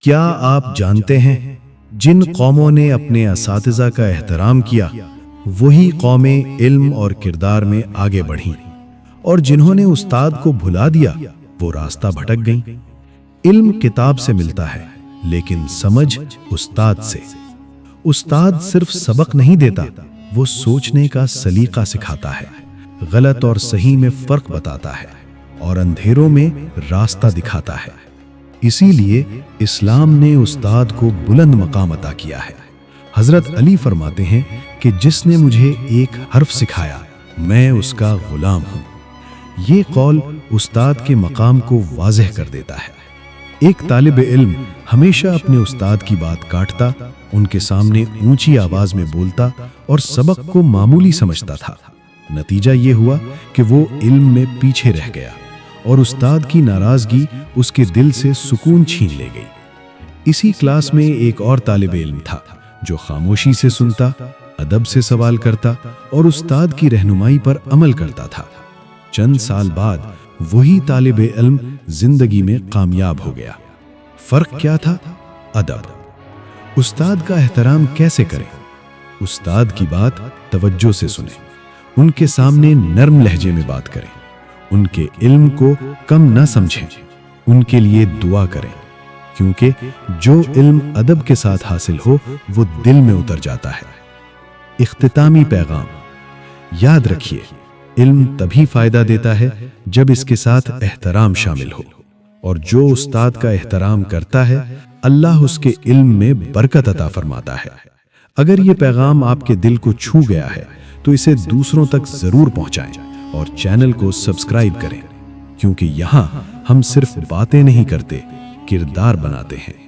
کیا آپ جانتے ہیں جن قوموں نے اپنے اساتذہ کا احترام کیا وہی قومیں علم اور کردار میں آگے بڑھیں، اور جنہوں نے استاد کو بھلا دیا وہ راستہ بھٹک گئیں۔ علم کتاب سے ملتا ہے لیکن سمجھ استاد سے۔ استاد صرف سبق نہیں دیتا، وہ سوچنے کا سلیقہ سکھاتا ہے، غلط اور صحیح میں فرق بتاتا ہے اور اندھیروں میں راستہ دکھاتا ہے۔ اسی لیے اسلام نے استاد کو بلند مقام عطا کیا ہے۔ حضرت علی فرماتے ہیں کہ جس نے مجھے ایک حرف سکھایا میں اس کا غلام ہوں۔ یہ قول استاد کے مقام کو واضح کر دیتا ہے۔ ایک طالب علم ہمیشہ اپنے استاد کی بات کاٹتا، ان کے سامنے اونچی آواز میں بولتا اور سبق کو معمولی سمجھتا تھا۔ نتیجہ یہ ہوا کہ وہ علم میں پیچھے رہ گیا اور استاد کی ناراضگی اس کے دل سے سکون چھین لے گئی۔ اسی کلاس میں ایک اور طالب علم تھا جو خاموشی سے سنتا، ادب سے سوال کرتا اور استاد کی رہنمائی پر عمل کرتا تھا۔ چند سال بعد وہی طالب علم زندگی میں کامیاب ہو گیا۔ فرق کیا تھا؟ ادب۔ استاد کا احترام کیسے کریں؟ استاد کی بات توجہ سے سنیں، ان کے سامنے نرم لہجے میں بات کریں، ان کے علم کو کم نہ سمجھیں، ان کے لیے دعا کریں، کیونکہ جو علم ادب کے ساتھ حاصل ہو وہ دل میں اتر جاتا ہے۔ اختتامی پیغام: یاد رکھیے، علم تبھی فائدہ دیتا ہے جب اس کے ساتھ احترام شامل ہو، اور جو استاد کا احترام کرتا ہے اللہ اس کے علم میں برکت عطا فرماتا ہے۔ اگر یہ پیغام آپ کے دل کو چھو گیا ہے تو اسے دوسروں تک ضرور پہنچائیں اور چینل کو سبسکرائب کریں، کیونکہ یہاں ہم صرف باتیں نہیں کرتے، کردار بناتے ہیں۔